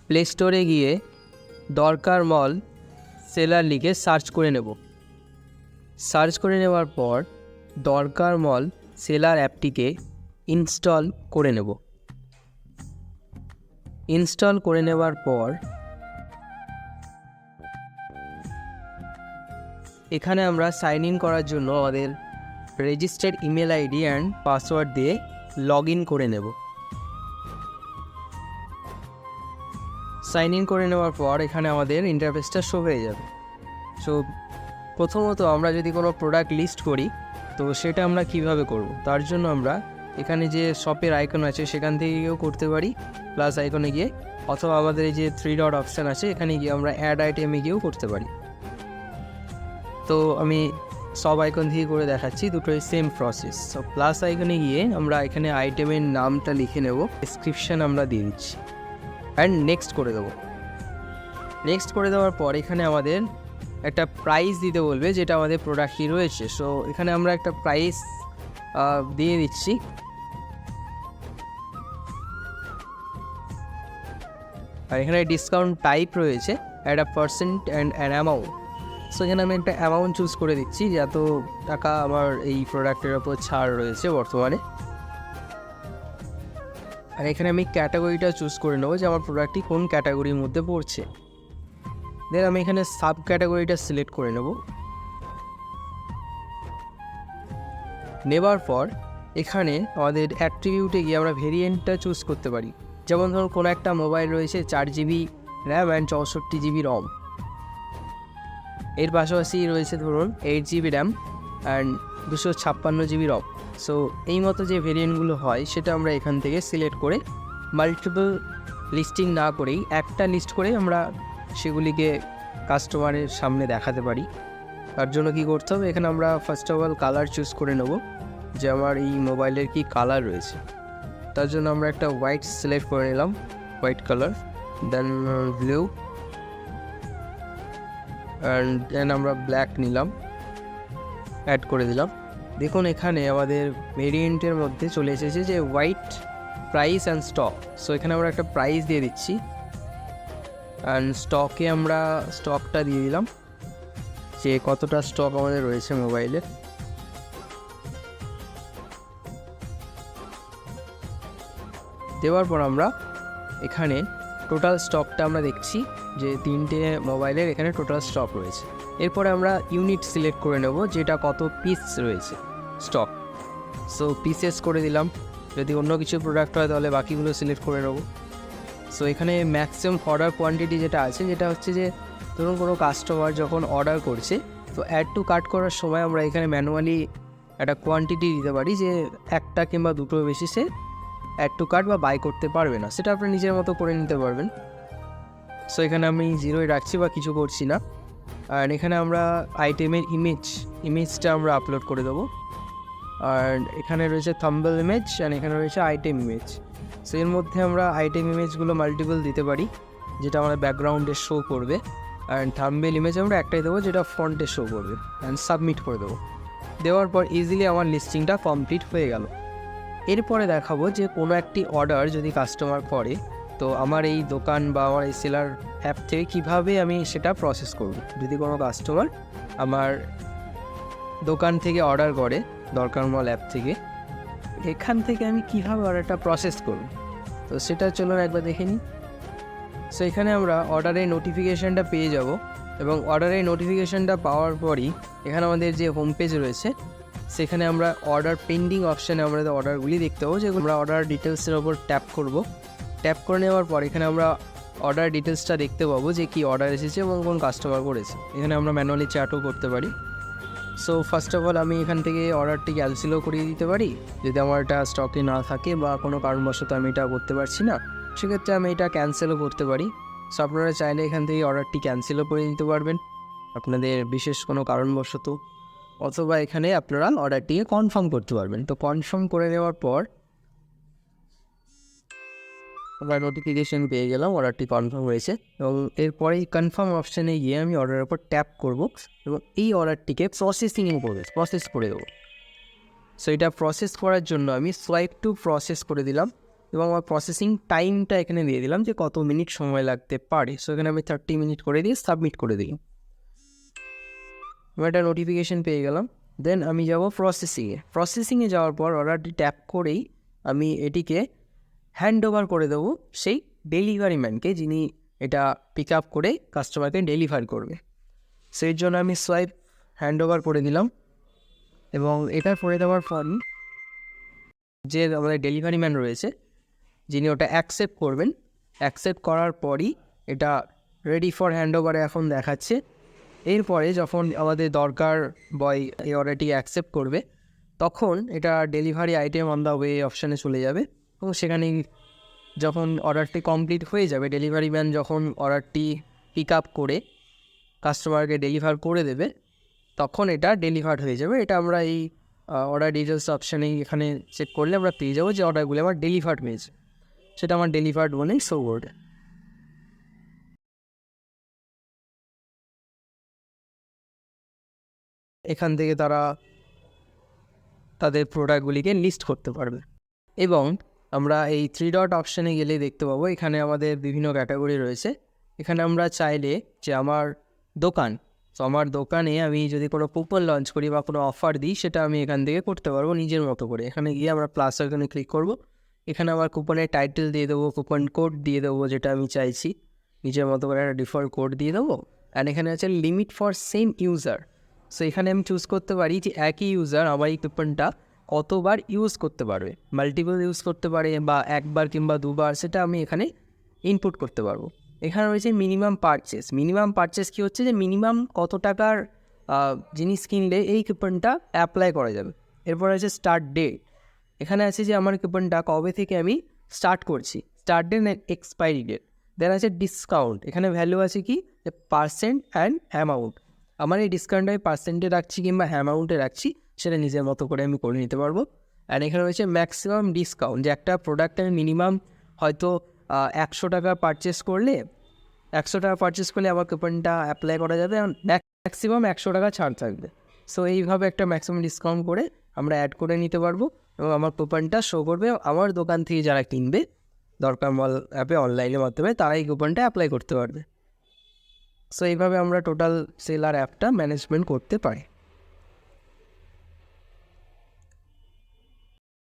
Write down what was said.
Play স্টোরে গিয়ে দরকার মল সেলার লিখে সার্চ করে নেব। সার্চ করে নেওয়ার পর দরকার মল সেলার অ্যাপটিকে ইনস্টল করে নেব। ইনস্টল করে নেওয়ার পর এখানে আমরা সাইন ইন করার জন্য আমাদের registered email ID and password দিয়ে লগ ইন করে নেব। সাইন ইন করে নেওয়ার পর এখানে আমাদের ইন্টারফেসটা শো হয়ে যাবে। সো প্রথমত আমরা যদি কোনো প্রোডাক্ট লিস্ট করি তো সেটা আমরা কিভাবে করব, তার জন্য আমরা এখানে যে শপের আইকন আছে সেখান থেকে গিয়েও করতে পারি, প্লাস আইকনে গিয়ে, অথবা আমাদের এই যে 3 ডট অপশান আছে এখানে গিয়ে আমরা অ্যাড আইটেমে গিয়েও করতে পারি। তো আমি সব আইকন থেকে করে দেখাচ্ছি, দুটোই সেম প্রসেস। সো প্লাস আইকনে গিয়ে আমরা এখানে আইটেমের নামটা লিখে নেব, ডেসক্রিপশান আমরা দিয়ে দিচ্ছি অ্যান্ড নেক্সট করে দেবো। নেক্সট করে দেওয়ার পর এখানে আমাদের একটা প্রাইস দিতে বলবে যেটা আমাদের প্রোডাক্টটি রয়েছে। সো এখানে আমরা একটা প্রাইস দিয়ে দিচ্ছি। আর এখানে ডিসকাউন্ট টাইপ রয়েছে একটা percent and an amount. So এখানে আমি একটা অ্যামাউন্ট চুজ করে দিচ্ছি যে এত টাকা আমার এই প্রোডাক্টের ওপর ছাড় রয়েছে বর্তমানে। আর এখানে আমি ক্যাটাগরিটা চুজ করে নেবো যে আমার প্রোডাক্টটি কোন ক্যাটাগরির মধ্যে পড়ছে। দেন আমি এখানে সাব ক্যাটাগরিটা সিলেক্ট করে নেব। নেবার পর এখানে আমাদের অ্যাট্রিবিউটে গিয়ে আমরা ভেরিয়েন্টটা চুজ করতে পারি। যেমন ধরুন কোনো একটা মোবাইল রয়েছে 4 GB RAM and 64 GB ROM, এর পাশাপাশি রয়েছে ধরুন 8 GB RAM and 256 GB ROM. So এই মতো যে ভেরিয়েন্টগুলো হয় সেটা আমরা এখান থেকে সিলেক্ট করে মাল্টিপল লিস্টিং না করেই একটা লিস্ট করে আমরা সেগুলিকে কাস্টমারের সামনে দেখাতে পারি। তার জন্য কী করতে হবে, এখানে আমরা first of all colour choose করে নেব যে আমার এই মোবাইলের কি কালার রয়েছে। তার জন্য আমরা একটা হোয়াইট সিলেক্ট করে নিলাম, white colour, then blue and then আমরা ব্ল্যাক নিলাম, অ্যাড করে দিলাম। দেখুন এখানে আমাদের ভেরিয়েন্টের মধ্যে চলে এসেছে যে white price and stock. So এখানে আমরা একটা প্রাইস দিয়ে দিচ্ছি অ্যান্ড স্টকে আমরা স্টকটা দিয়ে দিলাম যে কতটা স্টক আমাদের রয়েছে মোবাইলে। দেওয়ার পর আমরা এখানে টোটাল স্টকটা আমরা দেখছি যে 3টে মোবাইলের এখানে টোটাল স্টক রয়েছে। এরপরে আমরা ইউনিট সিলেক্ট করে নেব যেটা কত পিস রয়েছে স্টক। সো পিসেস করে দিলাম, যদি অন্য কিছু প্রোডাক্ট হয় তাহলে বাকিগুলো সিলেক্ট করে নেব। সো এখানে ম্যাক্সিমাম অর্ডার কোয়ান্টিটি যেটা আছে যেটা হচ্ছে যে ধরুন কোনো কাস্টমার যখন অর্ডার করছে তো অ্যাড টু কার্ট করার সময় আমরা এখানে ম্যানুয়ালি একটা কোয়ান্টিটি দিতে পারি যে একটা কিংবা দুটোর বেশি সে অ্যাড টু কার্ট বা বাই করতে পারবে না, সেটা আপনি নিজের মতো করে নিতে পারবেন। সো এখানে আমি 0 রাখছি বা কিছু করছি না। আর এখানে আমরা আইটেমের ইমেজটা আমরা আপলোড করে দেবো। আর এখানে রয়েছে থাম্বনেল ইমেজ অ্যান্ড এখানে রয়েছে আইটেম ইমেজ। সো এর মধ্যে আমরা আইটেম ইমেজগুলো মাল্টিপল দিতে পারি যেটা আমাদের ব্যাকগ্রাউন্ডে শো করবে, অ্যান্ড থাম্বনেল ইমেজ আমরা একটাই দেবো যেটা ফ্রন্টে শো করবে, অ্যান্ড সাবমিট করে দেবো। দেওয়ার পর ইজিলি আমার লিস্টিংটা কমপ্লিট হয়ে গেল। এরপরে দেখাবো যে কোনো একটি অর্ডার যদি কাস্টমার করে তো আমার এই দোকান বা আমার এই সেলার অ্যাপ থেকে কীভাবে আমি সেটা প্রসেস করব। যদি কোনো কাস্টমার আমার দোকান থেকে অর্ডার করে দরকার মল অ্যাপ থেকে, এখান থেকে আমি কীভাবে অর্ডারটা প্রসেস করব, তো সেটা চলুন একবার দেখে নিই। সো এখানে আমরা অর্ডারের নোটিফিকেশানটা পেয়ে যাব এবং অর্ডারের নোটিফিকেশানটা পাওয়ার পরই এখানে আমাদের যে হোম পেজ রয়েছে সেখানে আমরা অর্ডার পেন্ডিং অপশানে আমাদের অর্ডারগুলি দেখতে পাবো, যেগুলো আমরা অর্ডার ডিটেলসের ওপর ট্যাপ করব। ট্যাপ করে নেওয়ার পর এখানে আমরা অর্ডার ডিটেলসটা দেখতে পাবো যে কী অর্ডার এসেছে এবং কোন কাস্টমার করেছে। এখানে আমরা ম্যানুয়ালি চ্যাটও করতে পারি। সো ফার্স্ট অফ অল আমি এখান থেকে অর্ডারটি ক্যান্সেলও করিয়ে দিতে পারি যদি আমার এটা স্টকে না থাকে বা কোনো কারণবশত আমি এটা করতে পারছি না, সেক্ষেত্রে আমি এটা ক্যান্সেলও করতে পারি। সো আপনারা চাইলে এখান থেকে অর্ডারটি ক্যান্সেলও করে দিতে পারবেন আপনাদের বিশেষ কোনো কারণবশত, অথবা এখানে আপনারা অর্ডারটিকে কনফার্ম করতে পারবেন। তো কনফার্ম করে নেওয়ার পর আমরা নোটিফিকেশান পেয়ে গেলাম অর্ডারটি কনফার্ম হয়েছে, এবং এরপরে এই কনফার্ম অপশানে গিয়ে আমি অর্ডারের উপর ট্যাপ করব এবং এই অর্ডারটিকে প্রসেস করে দেবো। সো এটা প্রসেস করার জন্য আমি সোয়াইপ টু প্রসেস করে দিলাম এবং আমার প্রসেসিং টাইমটা এখানে দিয়ে দিলাম যে কত মিনিট সময় লাগতে পারে। সো এখানে আমি 30 মিনিট করে দিয়ে সাবমিট করে দিলাম। আমি একটা নোটিফিকেশান পেয়ে গেলাম। দেন আমি যাব প্রসেসিংয়ে যাওয়ার পর অর্ডারটি ট্যাপ করেই আমি এটিকে হ্যান্ড ওভার করে দেবো সেই ডেলিভারি ম্যানকে, যিনি এটা পিক আপ করে কাস্টমারকে ডেলিভার করবে। সেই জন্য আমি সোয়াইপ হ্যান্ড ওভার করে দিলাম এবং এটা করে দেওয়ার পর যে আমাদের ডেলিভারি ম্যান রয়েছে যিনি ওটা অ্যাকসেপ্ট করবেন, অ্যাকসেপ্ট করার পরই এটা রেডি ফর হ্যান্ড ওভারে এখন দেখাচ্ছে। এরপরে যখন আমাদের দরকার বয় এই অর্ডারটি অ্যাকসেপ্ট করবে তখন এটা delivery item on the way অপশানে চলে যাবে এবং সেখানে যখন অর্ডারটি কমপ্লিট হয়ে যাবে, ডেলিভারি ম্যান যখন অর্ডারটি পিক আপ করে কাস্টমারকে ডেলিভার করে দেবে তখন এটা ডেলিভার্ড হয়ে যাবে। এটা আমরা এই অর্ডার ডিটেলস অপশানে এখানে চেক করলে আমরা পেয়ে যাবো যে অর্ডারগুলো আমার ডেলিভার্ড হয়েছে, সেটা আমার ডেলিভার্ড বলেই শো করবে। এখান থেকে তারা তাদের প্রোডাক্টগুলিকে লিস্ট করতে পারবে এবং আমরা এই 3 ডট অপশানে গেলে দেখতে পাবো এখানে আমাদের বিভিন্ন ক্যাটাগরি রয়েছে। এখানে আমরা চাইলে যে আমার দোকান, তো আমার দোকানে আমি যদি কোনো কুপন লঞ্চ করি বা কোনো অফার দিই সেটা আমি এখান থেকে করতে পারবো নিজের মতো করে। এখানে গিয়ে আমরা প্লাস এখানে ক্লিক করব। এখানে আমার কুপনের টাইটেল দিয়ে দেবো, কুপন কোড দিয়ে দেবো যেটা আমি চাইছি, নিজের মতো করে একটা ডিফল্ট কোড দিয়ে দেবো। অ্যান্ড এখানে আছে limit for same user. So এখানে আমি চুজ করতে পারি যে একই ইউজার আমার এই কুপনটা কতবার ইউজ করতে পারবে, মাল্টিপল ইউজ করতে পারে বা একবার কিংবা দুবার, সেটা আমি এখানে ইনপুট করতে পারবো। এখানে রয়েছে মিনিমাম পারচেস কী হচ্ছে যে মিনিমাম কত টাকার জিনিস কিনলে এই কুপনটা অ্যাপ্লাই করা যাবে। এরপর আছে স্টার্ট ডেট। এখানে আছে যে আমার কুপনটা কবে থেকে আমি স্টার্ট করছি, start date and expiry date. Then আছে ডিসকাউন্ট। এখানে ভ্যালু আছে কি যে পার্সেন্ট অ্যান্ড অ্যামাউন্ট। আমার এই ডিসকাউন্টটা আমি পার্সেন্টে রাখছি কিংবা অ্যামাউন্টে রাখছি সেটা নিজের মতো করে আমি করে নিতে পারবো। অ্যান্ড এখানে রয়েছে ম্যাক্সিমাম ডিসকাউন্ট, যে একটা প্রোডাক্ট আমি মিনিমাম হয়তো 100 টাকা পারচেস করলে আমার কুপনটা অ্যাপ্লাই করা যাবে, ম্যাক্সিমাম 100 টাকা ছাড় থাকবে। সো এইভাবে একটা ম্যাক্সিমাম ডিসকাউন্ট করে আমরা অ্যাড করে নিতে পারবো এবং আমার কুপনটা শো করবে। আমার দোকান থেকে যারা কিনবে দরকার মল অ্যাপে অনলাইনের মাধ্যমে তারা এই কুপনটা অ্যাপ্লাই করতে পারবে। সো এইভাবে আমরা টোটাল সেলার অ্যাপটা ম্যানেজমেন্ট করতে পারি।